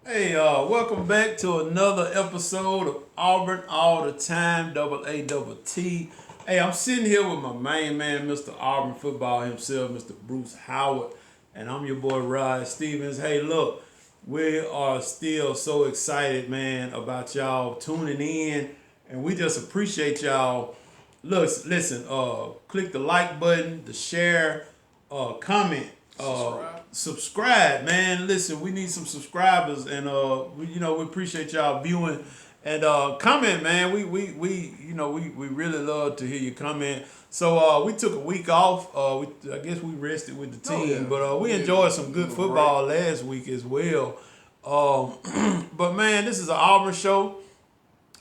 Hey, welcome back to another episode of Auburn All the Time, double A double T. Hey, I'm sitting here with my main man, Mr. Auburn football himself, Mr. Bruce Howard, and I'm your boy Rod Stevens. Hey, look, we are still so excited, man, about y'all tuning in, and we just appreciate y'all. Look, listen, click the like button, the share, comment, subscribe, man. Listen, we need some subscribers, and we appreciate y'all viewing and comment, man. We really love to hear you comment. So we took a week off. I guess we rested with the team, but we enjoyed some good football last week as well. But man, this is an Auburn show.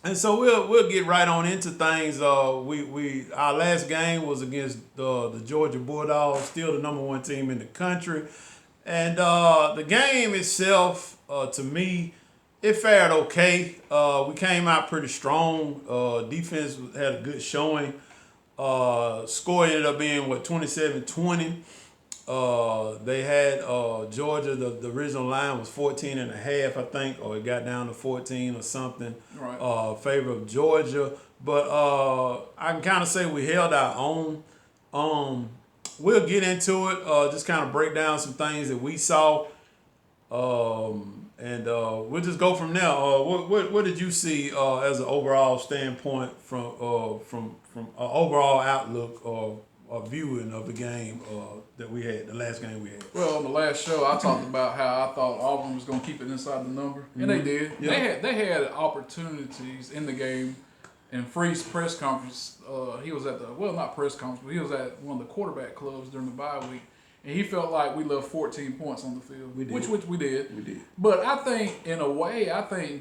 And so we'll get right on into things. We our last game was against the Georgia Bulldogs, still the number one team in the country, and the game itself, to me, it fared okay. We came out pretty strong. Defense had a good showing. Score ended up being 27-20. They had Georgia, the original line was 14 and a half, I think, or it got down to 14 or something, right. Favor of Georgia. But I can kind of say we held our own. We'll get into it, just kind of break down some things that we saw. And we'll just go from there. What did you see as an overall standpoint from overall outlook or viewing of the game that we had, the last game we had? Well, on the last show, I talked about how I thought Auburn was going to keep it inside the number, and they did. Yeah. They had opportunities in the game. In Free's press conference, he was at not press conference, but he was at one of the quarterback clubs during the bye week, and he felt like we left 14 points on the field, which we did. We did. But I think, in a way,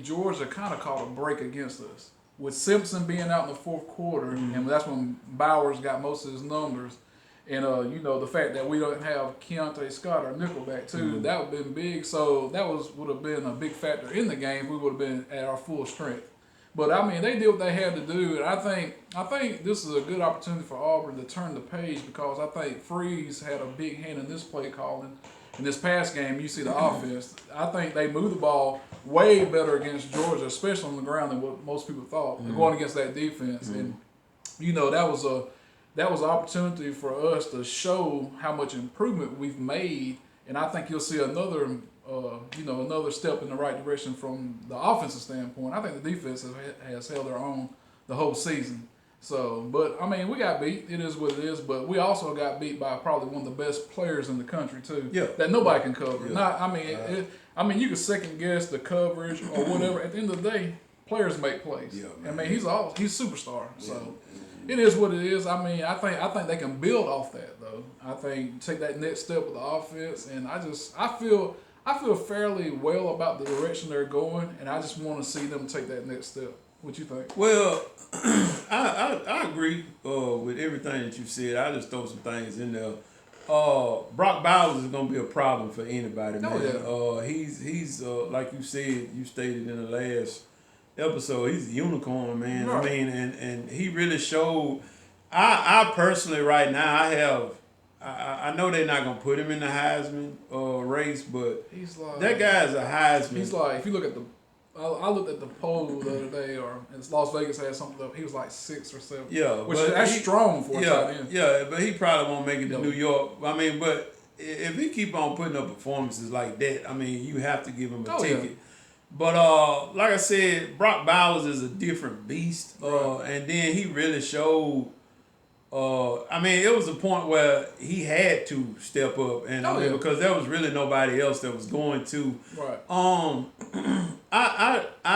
Georgia kind of caught a break against us. With Simpson being out in the fourth quarter, and that's when Bowers got most of his numbers, and the fact that we don't have Keontae Scott, our nickelback too, that would have been big. So that would have been a big factor in the game. We would have been at our full strength. But I mean, they did what they had to do, and I think this is a good opportunity for Auburn to turn the page, because I think Freeze had a big hand in this play calling. In this past game, you see the offense. I think they moved the ball way better against Georgia, especially on the ground, than what most people thought. Going against that defense, and that was an opportunity for us to show how much improvement we've made. And I think you'll see another step in the right direction from the offensive standpoint. I think the defense has held their own the whole season. So, but I mean, we got beat. It is what it is. But we also got beat by probably one of the best players in the country too. Yeah. That nobody can cover. Yeah. You can second guess the coverage or whatever. At the end of the day, players make plays. Yeah, I mean, he's a superstar. So. It is what it is. I mean, I think they can build off that though. I think take that next step with the offense, and I feel fairly well about the direction they're going, and I just want to see them take that next step. What you think? Well, I agree with everything that you said. I just throw some things in there. Brock Bowers is going to be a problem for anybody, man. Yeah. He's like you said, you stated in the last episode, he's a unicorn, man. Right. I mean, and he really showed. I personally, right now, I know they're not gonna put him in the Heisman race, but he's like, that guy's a Heisman. He's like, if you look at I looked at the poll the other day, and Las Vegas had something up. He was like 6 or 7. Yeah, that's strong for a tight end. Yeah, but he probably won't make it to New York. I mean, but if he keep on putting up performances like that, I mean, you have to give him a ticket. Yeah. But like I said, Brock Bowers is a different beast, and then he really showed. I mean, it was a point where he had to step up, and because there was really nobody else that was going to. Right.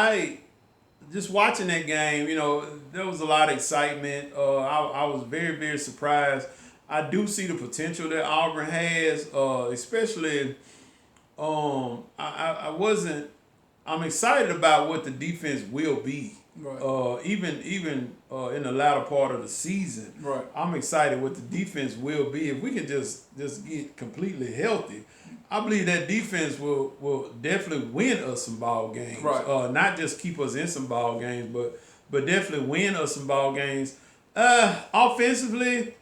I just watching that game, there was a lot of excitement. I was very, very surprised. I do see the potential that Auburn has, especially. I'm excited about what the defense will be. Right. Even in the latter part of the season. Right. I'm excited what the defense will be. If we can just get completely healthy, I believe that defense will definitely win us some ball games. Right. Not just keep us in some ball games, but definitely win us some ball games. Offensively,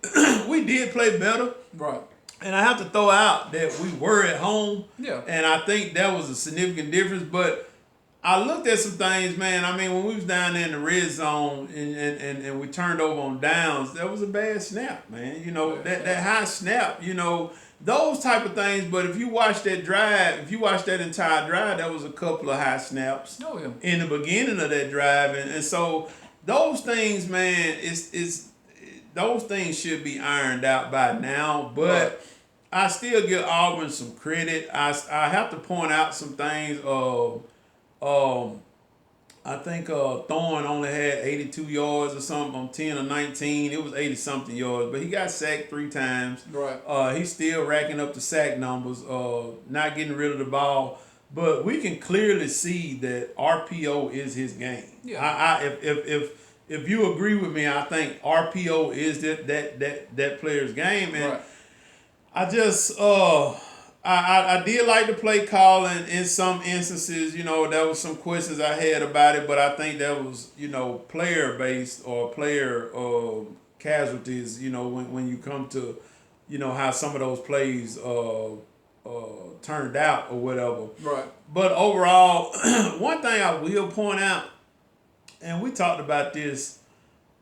we did play better. Right. And I have to throw out that we were at home. Yeah. And I think that was a significant difference. But I looked at some things, man. I mean, when we was down there in the red zone and we turned over on downs, that was a bad snap, man. You know, that high snap, you know, those type of things. But if you watch that drive, if you watch that entire drive, that was a couple of high snaps in the beginning of that drive. And so those things, man, it's those things should be ironed out by now. But I still give Auburn some credit. I have to point out some things. I think Thorne only had 82 yards or something on 10 or 19. It was 80 something yards, but he got sacked 3 times. Right. He's still racking up the sack numbers, not getting rid of the ball. But we can clearly see that RPO is his game. Yeah. If you agree with me, I think RPO is that player's game, and Right. I just I did like the play calling in some instances. You know, there was some questions I had about it, but I think that was, you know, player based or player casualties. You know, when you come to, you know, how some of those plays turned out or whatever. Right. But overall, one thing I will point out, and we talked about this,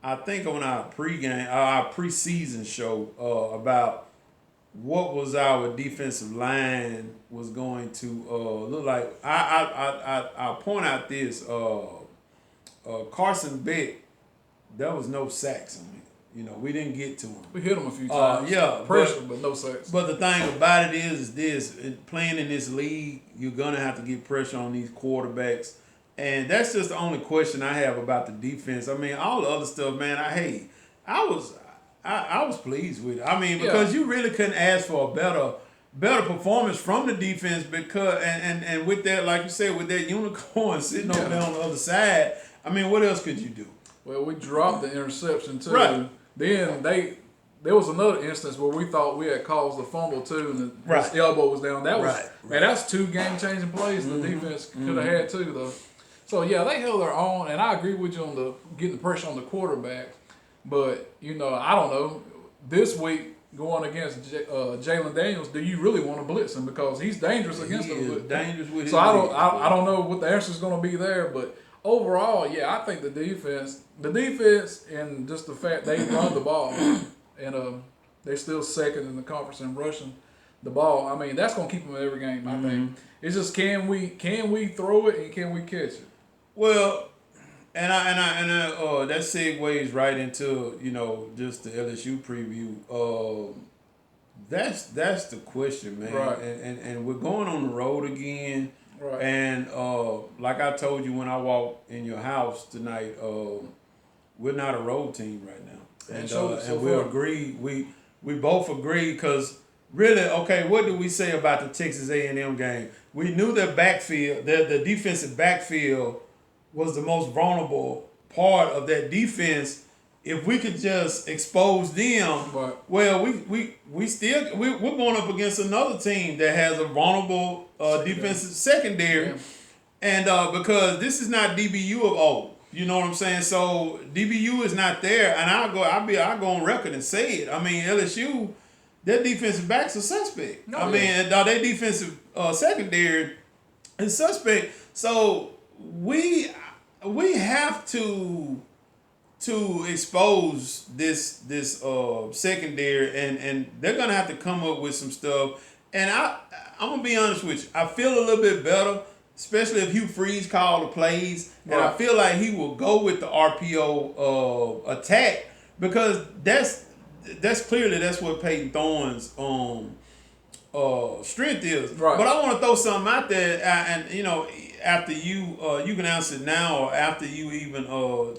I think on our preseason show about what was our defensive line was going to look like. I point out this Carson Beck, there was no sacks on him. You know, we didn't get to him. We hit him a few times. Pressure, but no sacks. But the thing about it is this: playing in this league, you're gonna have to get pressure on these quarterbacks, and that's just the only question I have about the defense. I mean, all the other stuff, man. I was pleased with it. I mean, because you really couldn't ask for a better performance from the defense because and with that, like you said, with that unicorn sitting over there on the other side. I mean, what else could you do? Well, we dropped the interception too. Right. Then there was another instance where we thought we had caused the fumble too, and his elbow was down. That was man, that's 2 game-changing plays the defense could have had too, though. So yeah, they held their own, and I agree with you on the getting the pressure on the quarterback. But you know, I don't know. This week going against Jalen Daniels, do you really want to blitz him because he's dangerous against him? Dangerous with so I don't know what the answer is going to be there, but overall, yeah, I think the defense, and just the fact they run the ball, and they're still second in the conference in rushing the ball. I mean, that's going to keep them in every game. I think it's just can we throw it and can we catch it? Well, and that segues right into, you know, just the LSU preview. That's the question, man. Right. And we're going on the road again. Right. And like I told you when I walked in your house tonight, we're not a road team right now. And we agree. We both agree because really, okay, what did we say about the Texas A&M game? We knew their backfield, the defensive backfield was the most vulnerable part of that defense. If we could just expose them, well, we're going up against another team that has a vulnerable defensive secondary, and because this is not DBU of old, you know what I'm saying. So DBU is not there, and I'll go on record and say it. I mean, LSU, their defensive backs are suspect. Their defensive secondary is suspect. So we have to expose this secondary, and they're gonna have to come up with some stuff. And I'm gonna be honest with you, I feel a little bit better, especially if Hugh Freeze called the plays, and I feel like he will go with the RPO attack because that's clearly what Peyton Thorne's strength is. Right. But I want to throw something out there, and you know, after you can answer it now, or after you even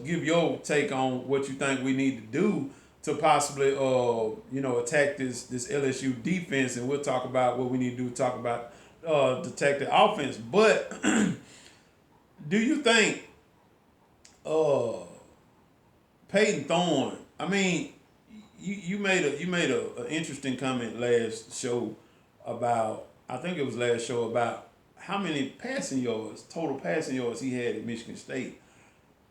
give your take on what you think we need to do to possibly attack this LSU defense, and we'll talk about what we need to do to talk about to attack the offense. But do you think Peyton Thorne? I mean, you made an interesting comment last show about, I think it was last show, about how many total passing yards he had at Michigan State.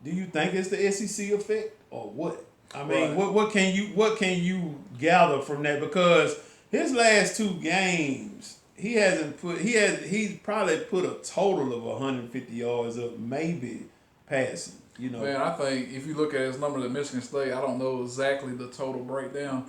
Do you think it's the SEC effect or what? I mean, what can you gather from that? Because His last 2 games, he's probably put a total of 150 yards up, maybe passing. You know. Man, I think if you look at his numbers at Michigan State, I don't know exactly the total breakdown,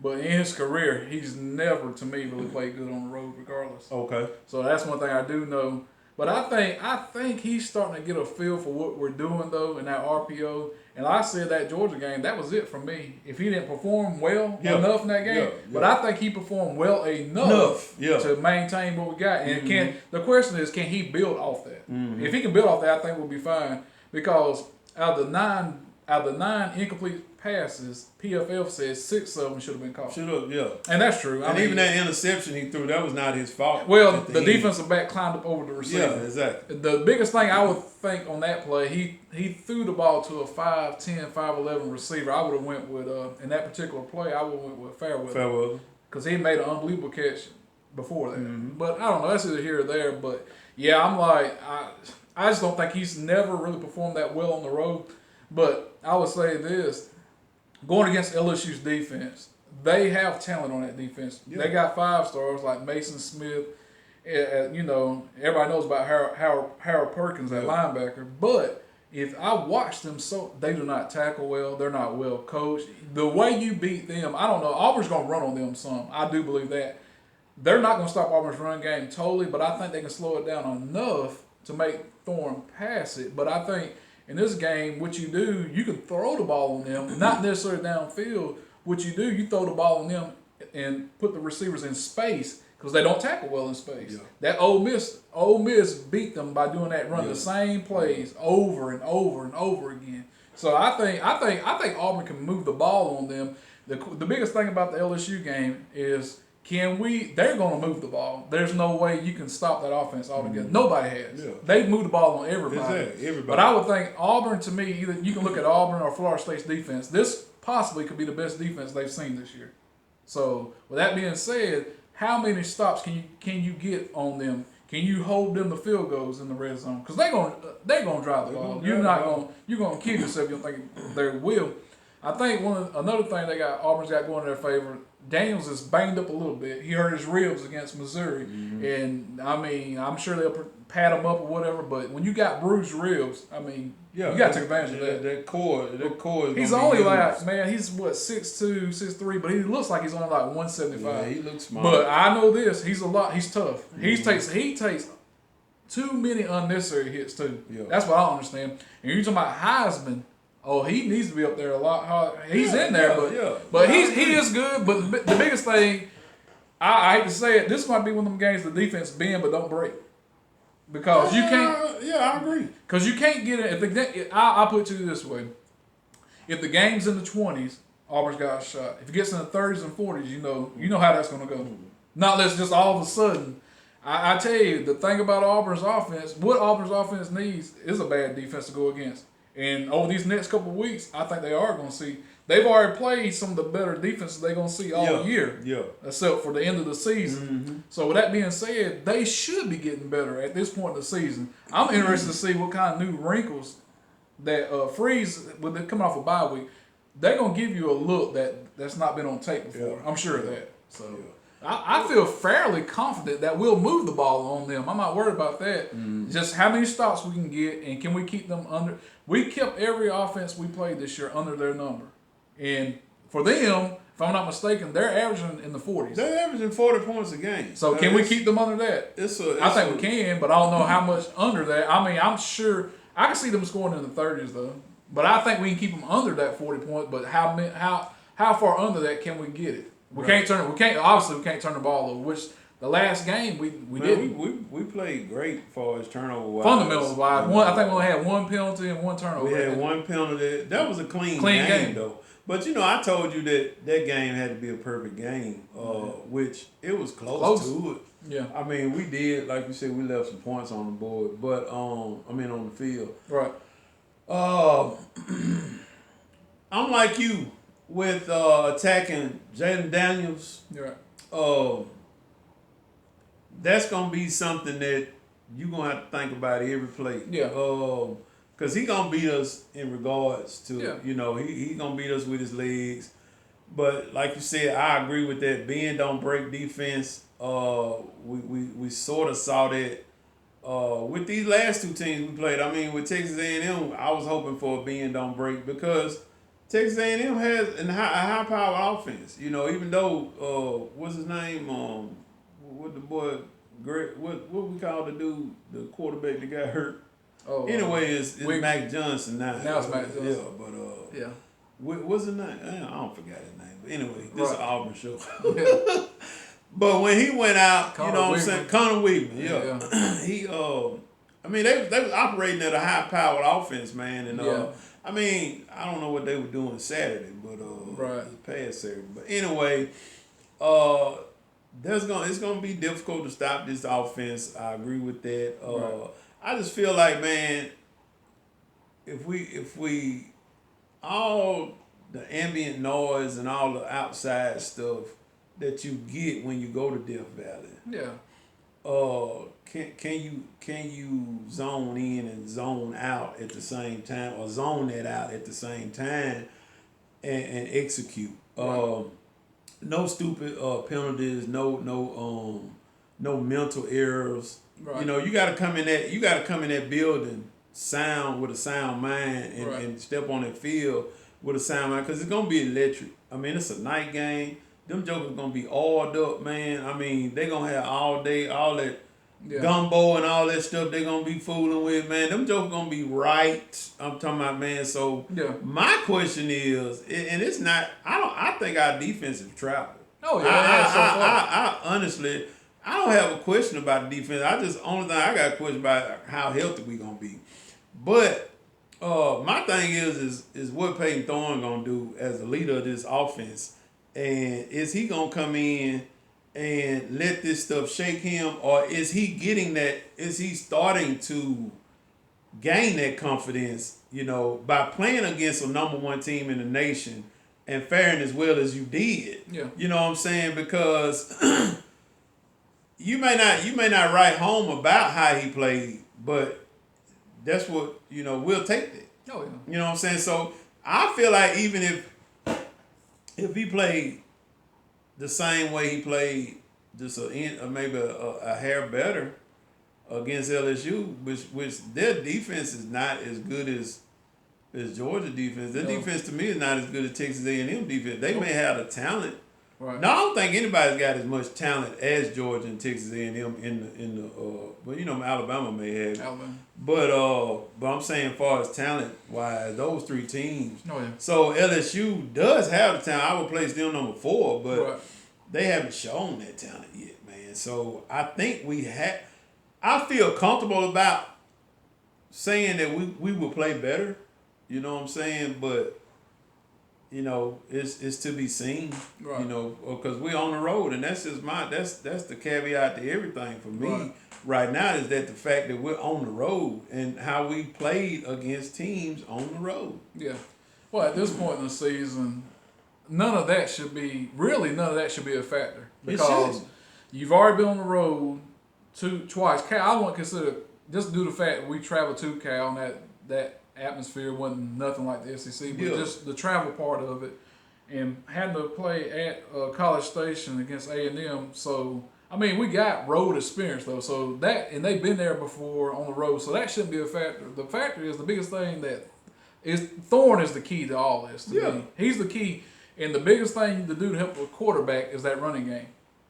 but in his career, he's never, to me, really played good on the road, regardless. Okay. So that's one thing I do know. But I think he's starting to get a feel for what we're doing though in that RPO. And I said that Georgia game, that was it for me. If he didn't perform well enough in that game, but I think he performed well enough to maintain what we got. And the question is, can he build off that? If he can build off that, I think we'll be fine. Because out of the nine incomplete passes, PFF says 6 of them should have been caught. Should have, yeah. And that's true. And even that interception he threw, that was not his fault. Well, the defensive back climbed up over the receiver. Yeah, exactly. The biggest thing I would think on that play, he threw the ball to a 5'10", 5'11" receiver. I would have went with, in that particular play, I would have went with Fairweather. Because he made an unbelievable catch before that. But I don't know, that's either here or there. But yeah, I'm like, I just don't think he's never really performed that well on the road. But I would say this, going against LSU's defense, they have talent on that defense. Yeah. They got 5 stars like Mason Smith. You know, everybody knows about Harold Perkins, that linebacker. But if I watch them, they do not tackle well. They're not well coached. The way you beat them, I don't know. Auburn's going to run on them some. I do believe that. They're not going to stop Auburn's run game totally, but I think they can slow it down enough to make Thorne pass it. But I think in this game, what you do, you can throw the ball on them, not necessarily downfield. What you do, you throw the ball on them and put the receivers in space because they don't tackle well in space. Yeah. That Ole Miss beat them by doing that run, the same plays over and over and over again. So I think Auburn can move the ball on them. The biggest thing about the LSU game is, they're going to move the ball. There's no way you can stop that offense altogether. Nobody has. Yeah. They've moved the ball on everybody. But I would think Auburn, to me, either you can look at Auburn or Florida State's defense. This possibly could be the best defense they've seen this year. So with that being said, how many stops can you get on them? Can you hold them to field goals in the red zone? Because they're gonna drive the ball. You're gonna kill yourself. You don't think they will. I think another thing Auburn's got going in their favor. Daniels is banged up a little bit. He hurt his ribs against Missouri, and I mean, I'm sure they'll pat him up or whatever. But when you got bruised ribs, I mean, you got to take advantage of that. That core is. He's only like, man, he's what 6'2", 6'3", but he looks like he's only like 175. Yeah, he looks small. But I know this. He's tough. He takes too many unnecessary hits too. Yeah. That's what I don't understand. And you're talking about Heisman. Oh, he needs to be up there a lot. He's in there, but he is good. But the biggest thing, I hate to say it, this might be one of them games the defense bend but don't break, because you can't. Yeah, I agree. Because you can't get it. I'll put it to you this way: if the game's in the 20s, Auburn's got a shot. If it gets in the 30s and 40s, you know how that's going to go. Not unless just all of a sudden. I tell you, the thing about Auburn's offense, what Auburn's offense needs is a bad defense to go against. And over these next couple of weeks, I think they are going to see. They've already played some of the better defenses they're going to see all year. Yeah. Except for the end of the season. So with that being said, they should be getting better at this point in the season. I'm interested to see what kind of new wrinkles that Freeze, with it coming off a bye week, they're going to give you a look that's not been on tape before. Yeah. I'm sure of that. So I feel fairly confident that we'll move the ball on them. I'm not worried about that. Just how many stops we can get, and can we keep them under. We kept every offense we played this year under their number. And for them, if I'm not mistaken, they're averaging in the 40s. They're averaging 40 points a game. So can we keep them under that? I think we can, but I don't know how much under that. I mean, I'm sure I can see them scoring in the 30s though. But I think we can keep them under that 40 points. But how far under that can we get it? We can't obviously we can't turn the ball over. Which the last game we didn't. We played great as far as turnover wise. Fundamentals wise, I think we only had one penalty and one turnover. We had one penalty. That was a clean game though. But I told you that game had to be a perfect game, which it was close to it. Yeah. I mean, we did, like you said, we left some points on the board, but on the field. Right. I'm like you with attacking Jaden Daniels. You're right. That's gonna be something that you're gonna have to think about every play. Yeah. Because he gonna beat us in regards to, he gonna beat us with his legs. But like you said, I agree with that. Bend don't break defense. We sort of saw that with these last two teams we played. I mean, with Texas A&M, I was hoping for a bend don't break because Texas A&M has a high power offense. You know, even though what's his name? What the boy? Greg, what we call the dude, the quarterback that got hurt. Oh, Anyway, it's Mac Johnson now. Now it's Mac Johnson. Yeah, but yeah. What's his name? I don't forget his name. But anyway, this is Right. an Auburn show. Yeah. But when he went out, Connor you know what I'm Weigman. saying? Connor Weigman, Yeah. he I mean they was operating at a high powered offense, man, and Yeah. I mean, I don't know what they were doing Saturday, but Right. past Saturday. But anyway, it's gonna be difficult to stop this offense. I agree with that. Right. I just feel like, man, if we all the ambient noise and all the outside stuff that you get when you go to Death Valley, can you zone in and zone out at the same time, or zone that out at the same time and execute? Right. No stupid penalties, no mental errors. Right. You know, you gotta come in that building sound with a sound mind and, Right. and step on that field with a sound mind, because it's gonna be electric. I mean, it's a night game. Them jokers gonna be oiled up, man. I mean, they gonna have all day, all that gumbo and all that stuff they gonna be fooling with, man. Them jokers gonna be right. I'm talking about, man. So my question is, and it's not, I think our defense has traveled. Oh yeah, I honestly, I don't have a question about the defense. Only thing I got a question about how healthy we gonna be. But my thing is what Peyton Thorne gonna do as the leader of this offense, and is he gonna come in and let this stuff shake him, or is he getting that? Is he starting to gain that confidence? You know, by playing against a number one team in the nation and faring as well as you did. Yeah. You know what I'm saying? Because you may not write home about how he played, but that's what, you know, we'll take that. Oh yeah. You know what I'm saying? So I feel like even if he played the same way he played, just maybe a hair better against LSU, which their defense is not as good as Georgia defense. Their defense to me is not as good as Texas A&M defense. They may have the talent. Right. No, I don't think anybody's got as much talent as Georgia and Texas A&M in the but you know, Alabama may have it. Alabama. But I'm saying, as far as talent wise, those three teams. Oh yeah. So LSU does have the talent. I would place them number 4, but they haven't shown that talent yet, man. So I think I feel comfortable about saying that we will play better. You know what I'm saying? But you know, it's to be seen. Right. You know, because we're on the road, and that's just that's the caveat to everything for me right now, is that the fact that we're on the road and how we played against teams on the road. Yeah. Well, at this point in the season, none of that should be a factor, because you've already been on the road twice. Cal, I wouldn't consider, just due to the fact that we traveled to Cal and that atmosphere wasn't nothing like the SEC, but just the travel part of it, and having to play at College Station against A&M. So I mean, we got road experience though, so that, and they've been there before on the road, so that shouldn't be a factor. The factor is the biggest thing that is Thorne is the key to all this. To me, he's the key, and the biggest thing to do to help a quarterback is that running game.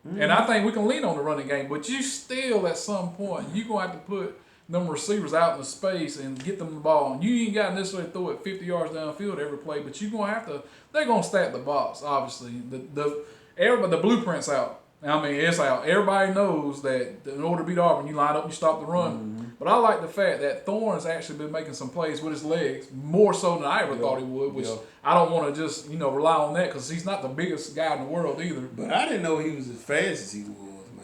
Mm-hmm. And I think we can lean on the running game, but you still at some point you're gonna have to put them receivers out in the space and get them the ball. And you ain't got to necessarily throw it 50 yards downfield every play, but you're gonna have to. They're gonna stack the box. Obviously, the blueprint's out. I mean, it's out. Everybody knows that in order to beat Auburn, you line up, you stop the run. Mm-hmm. But I like the fact that Thorne's actually been making some plays with his legs more so than I ever thought he would. Which I don't want to just rely on that, because he's not the biggest guy in the world either. But I didn't know he was as fast as he was.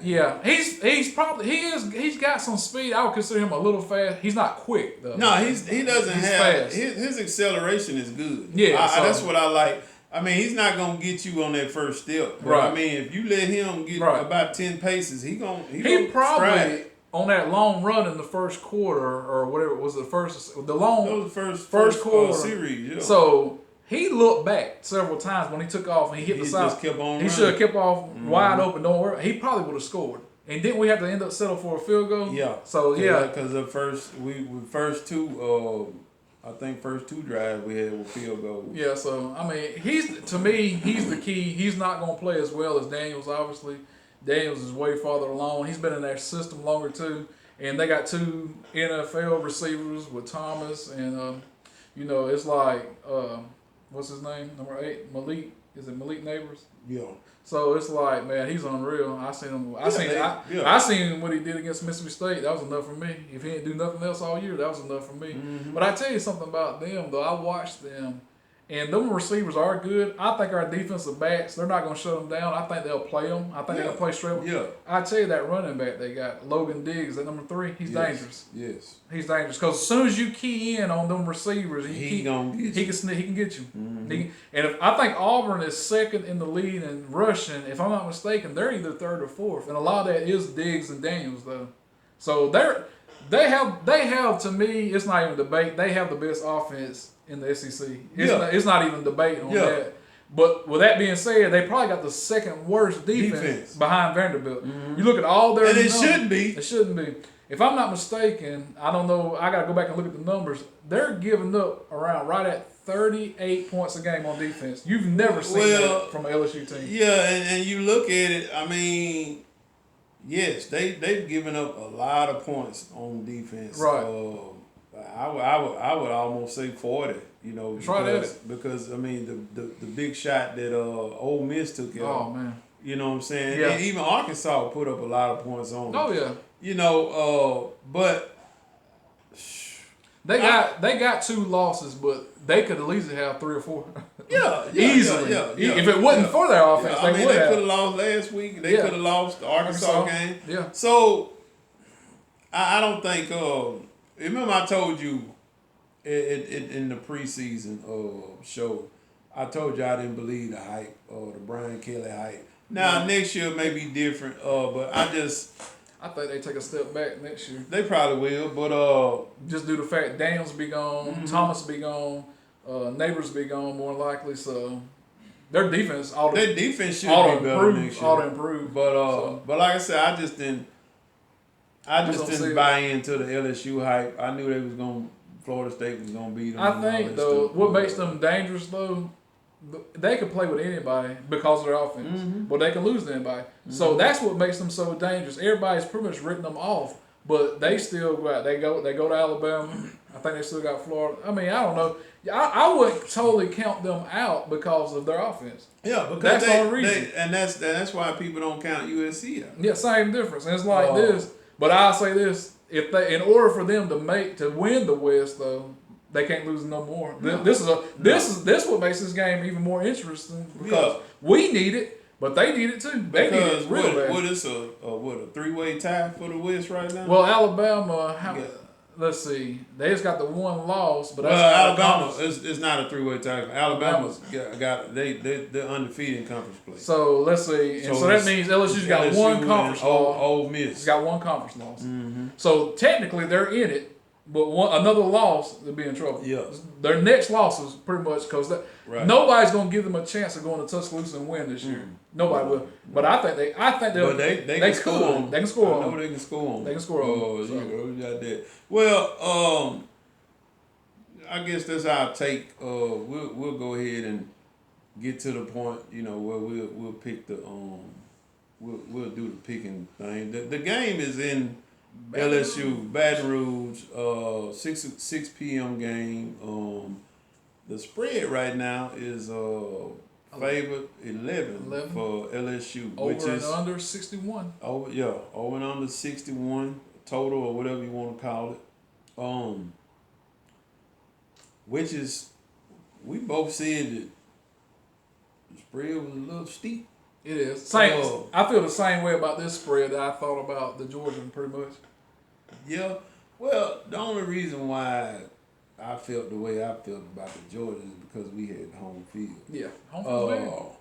Yeah, he's got some speed. I would consider him a little fast. He's not quick though. No, he doesn't have fast. His acceleration is good. Yeah, that's what I like. I mean, he's not gonna get you on that first step. But right. I mean, if you let him get about 10 paces, he probably stride. On that long run in the first quarter or whatever it was, the first quarter series. Yeah. So he looked back several times when he took off and he hit the side. Just kept on he should have kept off wide open. Don't worry. He probably would have scored. And didn't we have to end up settle for a field goal? Yeah. So yeah, because the first two drives we had were field goals. Yeah. So I mean, he's the key. He's not going to play as well as Daniels. Obviously, Daniels is way farther along. He's been in their system longer too, and they got 2 NFL receivers with Thomas and it's like what's his name? Number 8, Malik. Is it Malik Neighbors? Yeah. So it's like, man, he's unreal. I seen him. I seen what he did against Mississippi State. That was enough for me. If he didn't do nothing else all year, that was enough for me. Mm-hmm. But I tell you something about them, though. I watched them, and them receivers are good. I think our defensive backs, they're not going to shut them down. I think they'll play them. I think they'll play straight. Yeah. I tell you, that running back they got, Logan Diggs, at number 3, he's dangerous. Yes. He's dangerous because as soon as you key in on them receivers, he can get you. Mm-hmm. I think Auburn is second in the lead in rushing. If I'm not mistaken, they're either 3rd or 4th, and a lot of that is Diggs and Daniels though. So they have to me, it's not even a debate. They have the best offense in the SEC. It's not even debate on that. But with that being said, they probably got the second worst defense behind Vanderbilt. Mm-hmm. You look at all their and numbers, shouldn't be. It shouldn't be. If I'm not mistaken, I don't know. I got to go back and look at the numbers. They're giving up around right at 38 points a game on defense. You've never seen that from an LSU team. Yeah, and you look at it. I mean, yes, they've given up a lot of points on defense. Right. I would almost say 40. Because I mean the big shot that Ole Miss took out. Oh man. You know what I'm saying? Yeah. And even Arkansas put up a lot of points on them. Oh yeah. But they got 2 losses, but they could at least have 3 or 4. Easily. If it wasn't for their offense, they would have. They could have lost last week. They could have lost the Arkansas game. Yeah. So I don't think. Remember, I told you in the preseason show, I told you I didn't believe the hype, the Brian Kelly hype. Now next year may be different, but I think they take a step back next year. They probably will, but just due to the fact Daniels be gone, Thomas be gone, Neighbors be gone more likely. So their defense, should be better next year. Ought to improve. But like I said, I just didn't buy into the LSU hype. I knew Florida State was gonna beat them. I think though, what makes them dangerous though, they can play with anybody because of their offense, but they can lose to anybody. So that's what makes them so dangerous. Everybody's pretty much written them off, but they still go out. They go to Alabama. I think they still got Florida. I mean, I don't know. I wouldn't totally count them out because of their offense. Yeah, because that's the only reason. And that's why people don't count USC out. Yeah, same difference. And it's like this. But I'll say this: in order for them to win the West, though, they can't lose no more. No. This is what makes this game even more interesting because we need it, but they need it too. They need it real bad. What is a 3-way tie for the West right now? Well, Alabama. Let's see. They just got the 1 loss, but Alabama it's not a 3-way tie. Alabama's got they're undefeated in conference play. So let's see. And so that means LSU's got 1 conference loss. Ole Miss. It's got 1 conference loss. Mm-hmm. So technically they're in it, but another loss, they'll be in trouble. Yeah. Their next loss is pretty much because nobody's gonna give them a chance of going to Tuscaloosa and win this year. Nobody will. But I think they can score on. They can score on. I know they can score on. They can score on. You got that. Well, I guess that's our take. We'll go ahead and get to the point, where we'll pick the we'll do the picking thing. The game is in LSU, Baton Rouge, 6 p.m. game. The spread right now is favored 11 for LSU, which is under 61. Over and under 61 total or whatever you want to call it. Which is, we both said that the spread was a little steep. It is. Same. I feel the same way about this spread that I thought about the Georgian pretty much. Yeah. Well, the only reason why I felt the way I felt about the Georgians is because we had home field. Yeah, home field.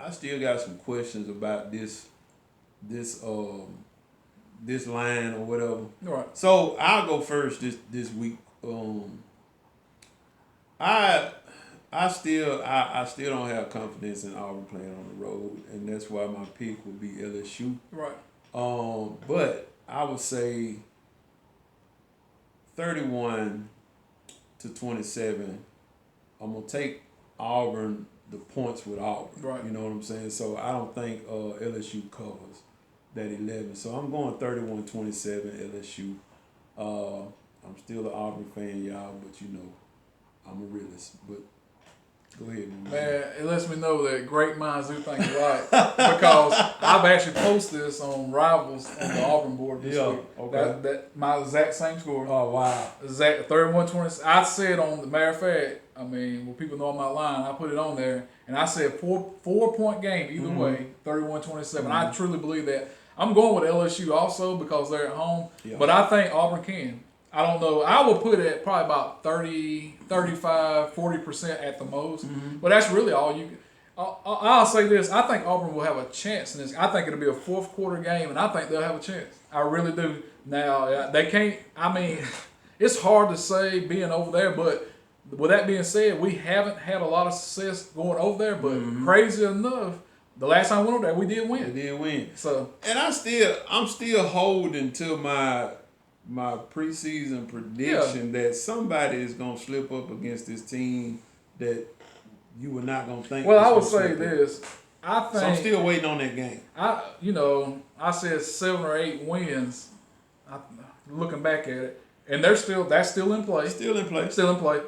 I still got some questions about this line or whatever. All right. So I'll go first this week. I still don't have confidence in Auburn playing on the road, and that's why my pick would be LSU. Right. But I would say 31-27. I'm gonna take Auburn the points with Auburn. Right. You know what I'm saying? So I don't think LSU covers that 11. So I'm going 31-27 LSU. I'm still an Auburn fan, y'all, but you know I'm a realist. But go ahead, man. It lets me know that great minds do think alike because I've actually posted this on Rivals on the Auburn board this week. Okay. That my exact same score. Oh wow. Exact 31-20. I said on the matter of fact, I mean, when people know I'm not lying, I put it on there and I said 4-point game either way, 31-27. I truly believe that. I'm going with LSU also because they're at home, but I think Auburn can. I don't know. I would put it at probably about 30, 35, 40% at the most. But that's really all you can. I'll say this. I think Auburn will have a chance in this. I think it'll be a fourth quarter game, and I think they'll have a chance. I really do. Now, they can't. I mean, it's hard to say being over there, but with that being said, we haven't had a lot of success going over there, but crazy enough, the last time we went over there, we did win. We did win. So, and I'm still holding to my preseason prediction that somebody is gonna slip up against this team that you were not gonna think. Well, I would say this. I think so I'm still waiting on that game. I said 7 or 8 wins. Looking back at it, and that's still in play. Still in play. Still in play.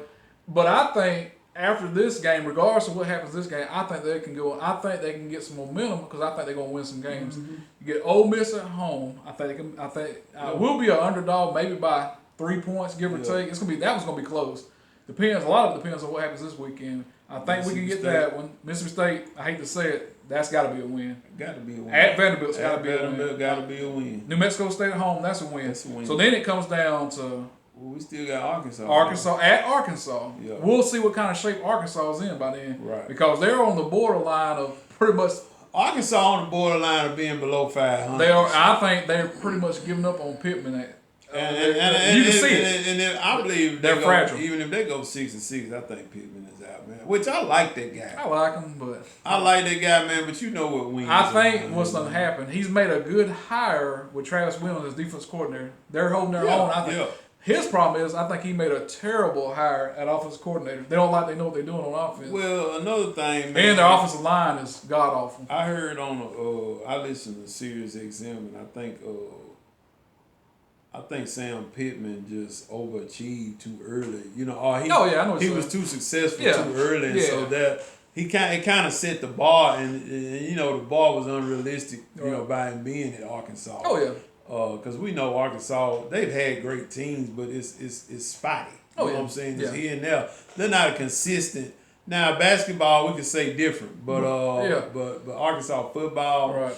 But I think after this game, regardless of what happens this game, I think they can go. I think they can get some momentum because I think they're gonna win some games. You get Ole Miss at home. I think they can. I think we'll be an underdog, maybe by 3 points, give or take. It's gonna be that was gonna be close. Depends. A lot of it depends on what happens this weekend. I think we can get that one. Mississippi State. I hate to say it. That's got to be a win. Got to be a win. At Vanderbilt's got to be a win. Got to be a win. New Mexico State at home. That's a win. That's a win. So then it comes down to. Well, we still got Arkansas. At Arkansas. Yeah. We'll see what kind of shape Arkansas is in by then. Right. Because they're on the borderline of pretty much. Arkansas on the borderline of being below 500. They are. I think they're pretty much giving up on Pittman. And you can see it. And I believe they're fragile. Even if they go 6-6, I think Pittman is out, man. Which I like that guy. I like him, but I like that guy, man. But you know what wins. I think what's going to happen. He's made a good hire with Travis Williams as defense coordinator. They're holding their own. I think. His problem is, I think he made a terrible hire at offensive coordinator. They don't like they know what they're doing on offense. Well, another thing, man. And their offensive line is god awful. I heard on I listened to Sirius XM, and I think Sam Pittman just overachieved too early. You know, I know he was too successful too early, and so that it kind of set the bar, and you know the bar was unrealistic. You know, by him being at Arkansas. Oh yeah. Because we know Arkansas, they've had great teams, but it's spotty. You know what I'm saying? It's here and there. They're not a consistent. Now basketball, we could say different, but but Arkansas football, right?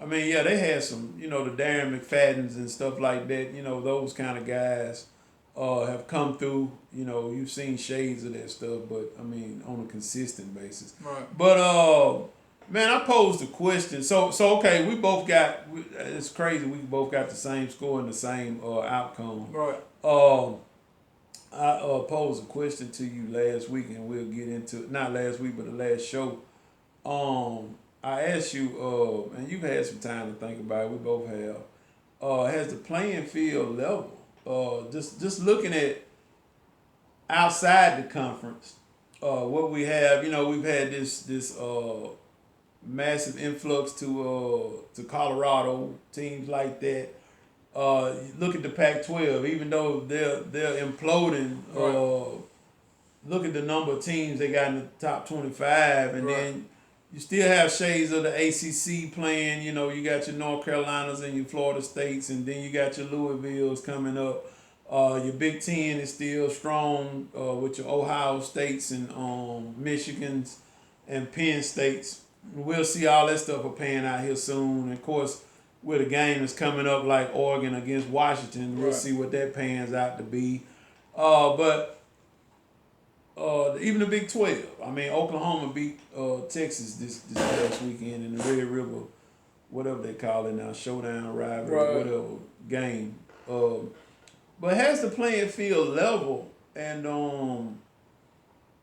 I mean, they had some, you know, the Darren McFaddens and stuff like that. You know, those kind of guys have come through. You know, you've seen shades of that stuff, but I mean, on a consistent basis. Right. But man, I posed a question. So okay, we both got. It's crazy. We both got the same score and the same outcome. Right. I posed a question to you last week, and we'll get into it. Not last week, but the last show. I asked you, and you've had some time to think about it. We both have. Has the playing field level? Just looking at outside the conference, what we have. You know, we've had this massive influx to Colorado, teams like that. Look at the Pac-12, even though they're imploding. Look at the number of teams they got in the top 25, and then you still have shades of the ACC playing. You know, you got your North Carolinas and your Florida States, and then you got your Louisvilles coming up. Your Big Ten is still strong with your Ohio States and Michigans and Penn States. We'll see all that stuff are paying out here soon. And of course, with a game that's coming up like Oregon against Washington, we'll see what that pans out to be. But even the Big 12. I mean, Oklahoma beat Texas this past weekend in the Red River, whatever they call it now, showdown, rivalry, whatever game. But has the playing field level, and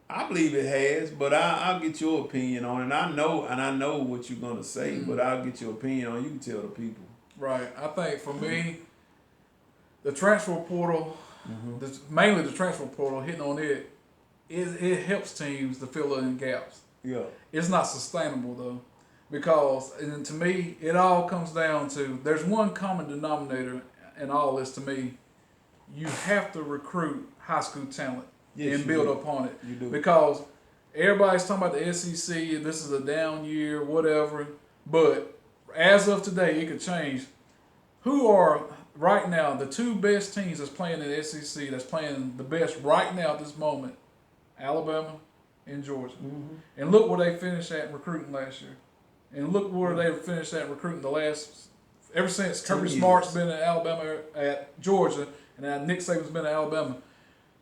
I believe it has, but I'll get your opinion on it. I know what you're gonna say, but I'll get your opinion on it. You can tell the people. Right. I think for me, the transfer portal, mainly the transfer portal, hitting on it helps teams to fill in gaps. Yeah. It's not sustainable though, because and to me, it all comes down to there's one common denominator in all this. To me, you have to recruit high school talent and build upon it. You do. Because everybody's talking about the SEC, this is a down year, whatever. But as of today, it could change. Who are right now the two best teams that's playing in the SEC, that's playing the best right now at this moment? Alabama and Georgia. And look where they finished at recruiting last year. And look where they finished at recruiting ever since Kirby Smart's been at Alabama, at Georgia, and now Nick Saban's been at Alabama.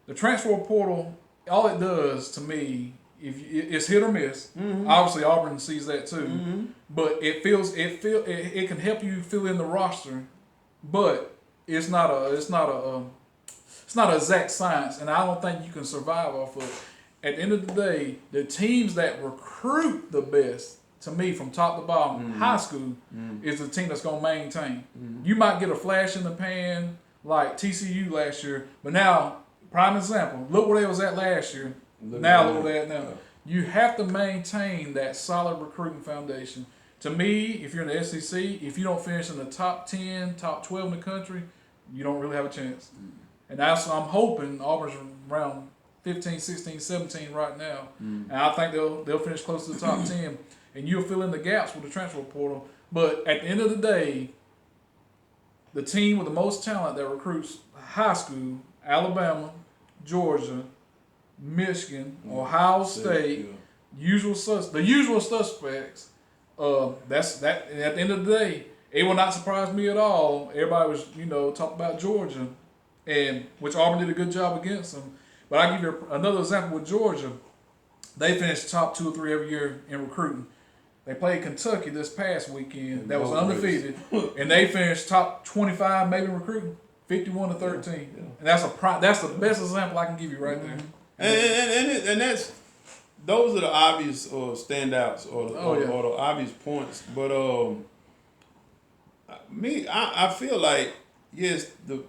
The transfer portal, all it does to me, it's hit or miss. Obviously, Auburn sees that too. But it can help you fill in the roster, but it's not an exact science, and I don't think you can survive off of it. At the end of the day, the teams that recruit the best, to me, from top to bottom, high school, is the team that's going to maintain. You might get a flash in the pan like TCU last year, but now, prime example, look where they was at last year. Look where they at now. You have to maintain that solid recruiting foundation. To me, if you're in the SEC, if you don't finish in the top 10, top 12 in the country, you don't really have a chance. And I'm hoping Auburn's around 15, 16, 17 right now. And I think they'll finish close to the top 10. And you'll fill in the gaps with the transfer portal. But at the end of the day, the team with the most talent that recruits high school, Alabama, Georgia, Michigan, Ohio State, the usual suspects. That's that. And at the end of the day, it will not surprise me at all. Everybody was, talking about Georgia, and which Auburn did a good job against them. But I give you another example with Georgia. They finished top 2 or 3 every year in recruiting. They played Kentucky this past weekend. That was undefeated, and they finished top 25 maybe in recruiting, 51-13. And that's the best example I can give you right there. And that's those are the obvious standouts or the obvious points. But I feel like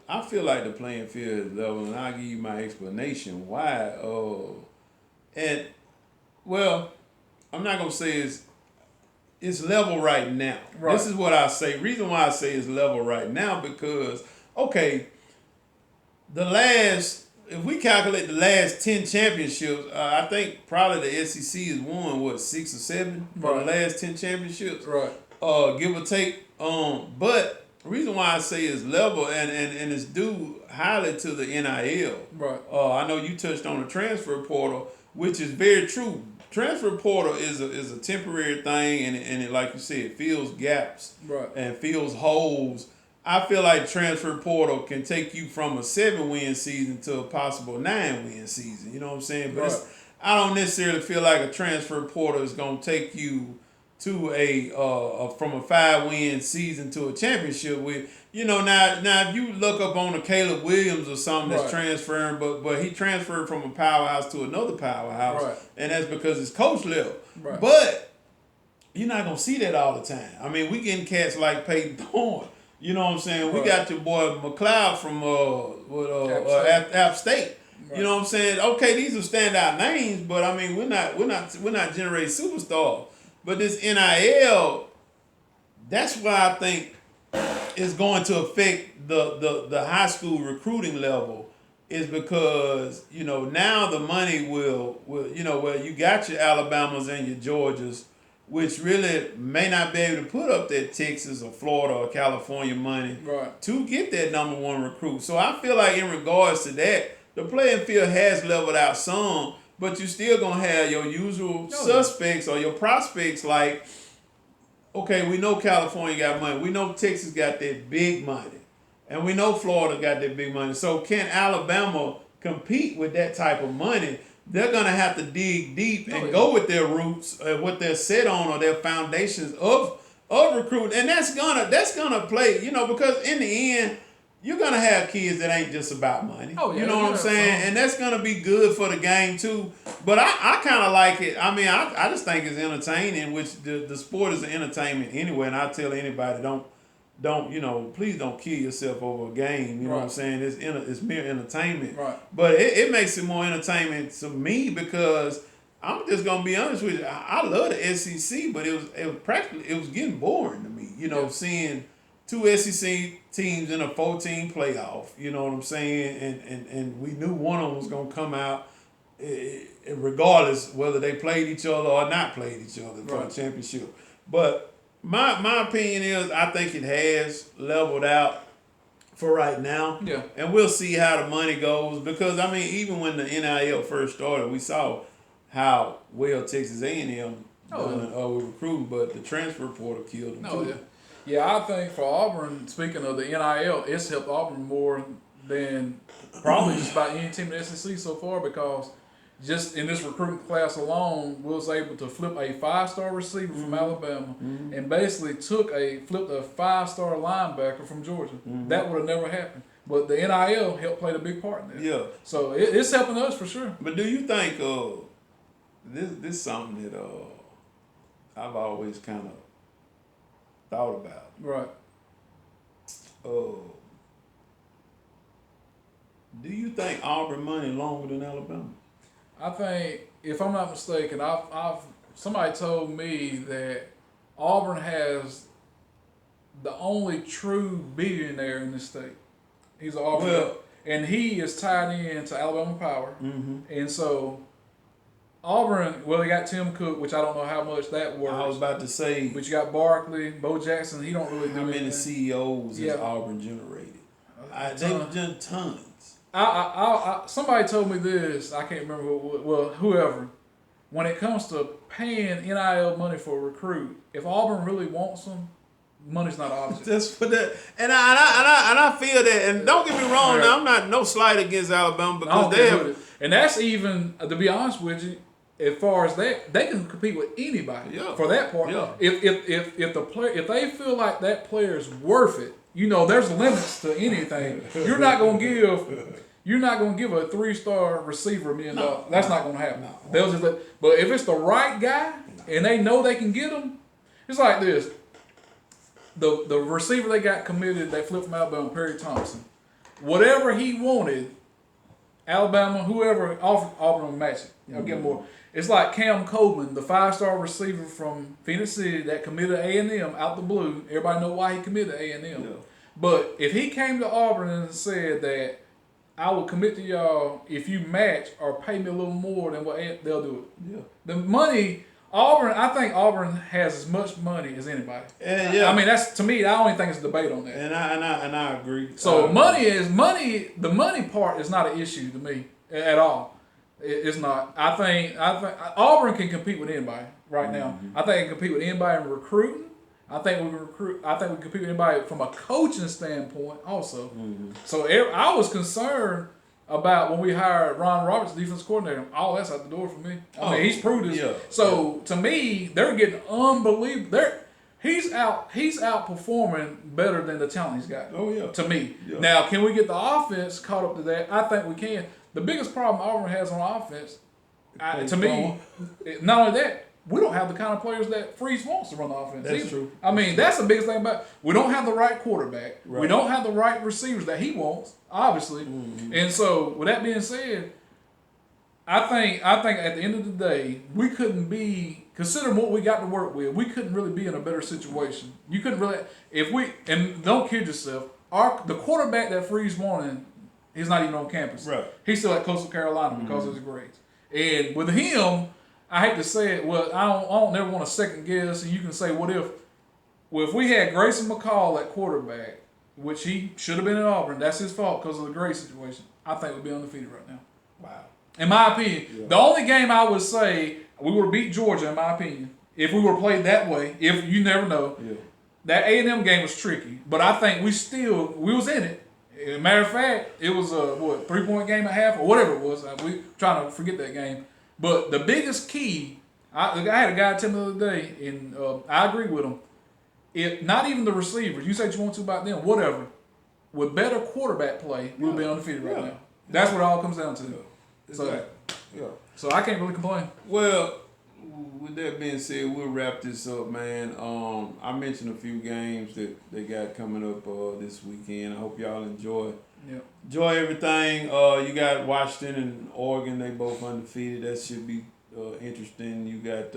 I feel like the playing field is level, and I'll give you my explanation why. I'm not gonna say it's level right now. Right. This is what I say. Reason why I say it's level right now because if we calculate the last 10 championships, I think probably the SEC has won 6 or 7 for the last 10 championships. Right. Give or take. But the reason why I say it's level and it's due highly to the NIL. Right. I know you touched on the transfer portal, which is very true. Transfer portal is a temporary thing, and it, like you said, it fills gaps and fills holes. I feel like transfer portal can take you from a 7-win season to a possible 9-win season. You know what I'm saying? But I don't necessarily feel like a transfer portal is going to take you to from a 5-win season to a championship with. Now if you look up on a Caleb Williams or something that's transferring, but he transferred from a powerhouse to another powerhouse, and that's because it's coach level. Right. But you're not gonna see that all the time. I mean, we getting cats like Peyton Thorne. You know what I'm saying? We got your boy McLeod from App State. Right. You know what I'm saying? Okay, these are standout names, but I mean we're not generating superstars. But this NIL, that's why I think is going to affect the high school recruiting level, is because now the money will you got your Alabamas and your Georgias, which really may not be able to put up that Texas or Florida or California money to get that number 1 recruit. So I feel like in regards to that, the playing field has leveled out some, but you still gonna have your usual suspects or your prospects like, okay, we know California got money. We know Texas got that big money. And we know Florida got that big money. So can Alabama compete with that type of money? They're going to have to dig deep and go with their roots, what they're set on, or their foundations of recruiting. And that's gonna play, because in the end, you're gonna have kids that ain't just about money. Oh, yeah, you know what I'm yeah, saying? And that's gonna be good for the game too. But I kind of like it. I mean, I just think it's entertaining, which the sport is an entertainment anyway. And I tell anybody, please don't kill yourself over a game. You know what I'm saying? It's mere entertainment. Right. But it makes it more entertainment to me because I'm just gonna be honest with you. I love the SEC, but it was getting boring to me. Seeing two SEC teams in a 14 playoff. You know what I'm saying? And we knew one of them was gonna come out, regardless whether they played each other or not played each other for the championship. But my opinion is I think it has leveled out for right now. Yeah. And we'll see how the money goes because I mean even when the NIL first started, we saw how well Texas A&M done with recruiting, but the transfer portal killed them too. Yeah. Yeah, I think for Auburn, speaking of the NIL, it's helped Auburn more than probably just about any team in the SEC so far because just in this recruiting class alone, we was able to flip a 5-star receiver from Alabama and basically flipped a 5-star linebacker from Georgia. That would have never happened. But the NIL helped play a big part in that. Yeah. So it's helping us for sure. But do you think this is something that I've always kind of thought about? Right. Do you think Auburn money longer than Alabama? I think, if I'm not mistaken, somebody told me that Auburn has the only true billionaire in this state. He's an Auburn, and he is tied in to Alabama Power, and so Auburn. Well, they got Tim Cook, which I don't know how much that works. I was about to say, but you got Barkley, Bo Jackson. He don't really do how many anything. CEOs has Auburn generated? They've done tons. Somebody told me this. I can't remember whoever. When it comes to paying NIL money for a recruit, if Auburn really wants them, money's not an object. Just for that, and I feel that. And don't get me wrong, now, I'm not no slight against Alabama because they have, and that's even to be honest with you. As far as that, they can compete with anybody for that part. Yeah. If they feel like that player is worth it, there's limits to anything. You're not gonna give a 3-star receiver $1 million. That's not gonna happen. They'll just but if it's the right guy and they know they can get him, it's like this. The receiver they got committed, they flipped from Alabama, Perry Thompson. Whatever he wanted, Alabama, whoever offered Auburn will match it. Get more. It's like Cam Coleman, the 5-star receiver from Phoenix City that committed A&M out the blue. Everybody know why he committed A&M. Yeah. But if he came to Auburn and said that I will commit to y'all if you match or pay me a little more than what they'll do it. Yeah. The money, I think Auburn has as much money as anybody. I mean, that's to me. I don't even think it's a debate on that. And I agree. So the money part is not an issue to me at all. It's not. I think Auburn can compete with anybody right now. I think it can compete with anybody in recruiting. I think we can compete with anybody from a coaching standpoint also. So I was concerned about when we hired Ron Roberts, defense coordinator. All that's out the door for me. I mean, he's proved it. Yeah. So to me, they're getting unbelievable. He's outperforming better than the talent he's got. Oh yeah. To me. Yeah. Now, can we get the offense caught up to that? I think we can. The biggest problem Auburn has on offense, to me, not only that, we don't have the kind of players that Freeze wants to run the offense. That's true. I mean, that's the biggest thing about it. We don't have the right quarterback. Right. We don't have the right receivers that he wants, obviously. And so, with that being said, I think at the end of the day, we couldn't be, considering what we got to work with, we couldn't really be in a better situation. You couldn't really, and don't kid yourself, the quarterback that Freeze wanted, he's not even on campus. Right. He's still at Coastal Carolina because of his grades. And with him, I hate to say it, well, I don't never want to second guess, and you can say, what if we had Grayson McCall at quarterback, which he should have been at Auburn, that's his fault because of the grade situation, I think we'd be undefeated right now. Wow. In my opinion, the only game I would say we would have beat Georgia, in my opinion, if we were played that way, if you never know. Yeah. That A&M game was tricky, but I think we was in it. As a matter of fact, it was a 3-point game at half or whatever it was. We trying to forget that game. But the biggest key, I had a guy tell me the other day, and I agree with him. If not even the receivers, you say what you want to about them, whatever. with better quarterback play, we'll be undefeated right Yeah. now. That's what it all comes down to. Exactly. So I can't really complain. Well, with that being said, we'll wrap this up, man. I mentioned a few games that they got coming up this weekend. I hope y'all enjoy everything. You got Washington and Oregon. They both undefeated. That should be interesting. You got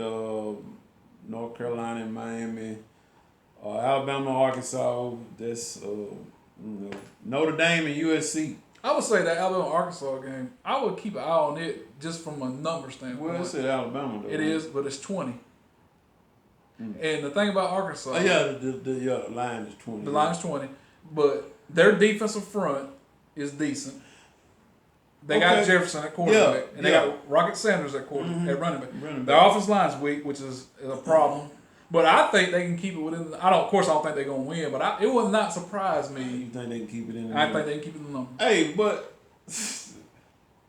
North Carolina and Miami. Alabama, Arkansas. That's Notre Dame and USC. I would say that Alabama-Arkansas game, I would keep an eye on it just from a number standpoint. Well, it's at Alabama, though. It is, but it's 20. And the thing about Arkansas... the line is 20. The line is 20. But their defensive front is decent. They got Jefferson at quarterback. And they got Rocket Sanders at quarterback, at running back. Their offensive line is weak, which is a problem. But I think they can keep it within. Of course, I don't think they're gonna win. But it would not surprise me. You think they can keep it in? I think they can keep it in the number. Hey, but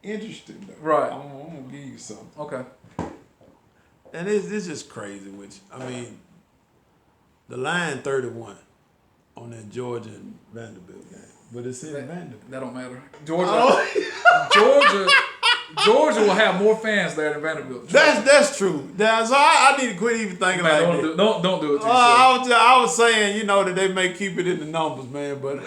interesting though. Right. I'm gonna give you something. Okay. And this is crazy. The line 31 on that Georgia and Vanderbilt game, but it's in Vanderbilt. That don't matter. Georgia will have more fans there than Vanderbilt. That's true. So I need to quit even thinking like that. Don't do it to yourself. I was saying, that they may keep it in the numbers, man, but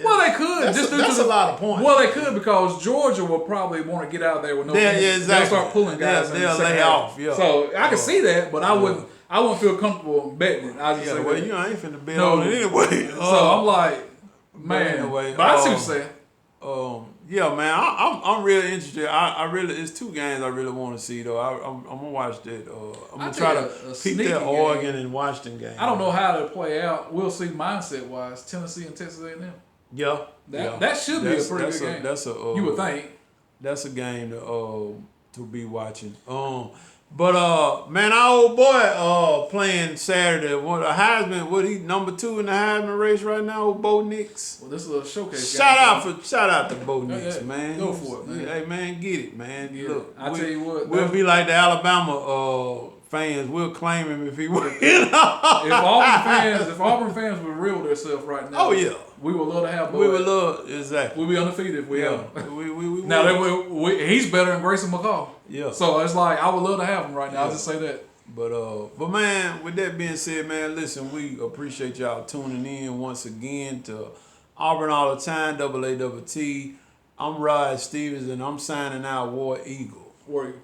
well, they could. That's a lot of points. Well, they could because Georgia will probably want to get out there with no fans. Exactly. They'll start pulling guys. They'll lay off. Yeah. So I can see that, but I wouldn't feel comfortable betting it. I just say, well, I ain't finna bet on it anyway. So I'm like, man. Anyway, but I see what you're saying. Yeah, man, I'm really interested. It's two games I really want to see though. I'm gonna watch that. I'm gonna try to peep that Oregon and Washington game. I don't know how it'll play out. We'll see mindset wise. Tennessee and Texas A&M. Yeah, that should be a pretty good game. You would think. That's a game to be watching. But man, our old boy playing Saturday. Heisman? He number 2 in the Heisman race right now? Old Bo Nix. Well, this is a showcase. Shout out to Bo Nix, man. Go for it, man. Hey, man, get it, man. Yeah. Look, I tell you what, we'll be like the Alabama fans. We'll claim him if he wins. If Auburn fans were real with themselves right now, we would love to have Bo. We would love exactly. We'd be undefeated if we have him. we Now he's better than Grayson McCall. Yeah. So it's like I would love to have him right now. I'll just say that. But man, with that being said, man, listen, we appreciate y'all tuning in once again to Auburn All the Time, AAT. I'm Rod Stevens, and I'm signing out War Eagle. Warrior.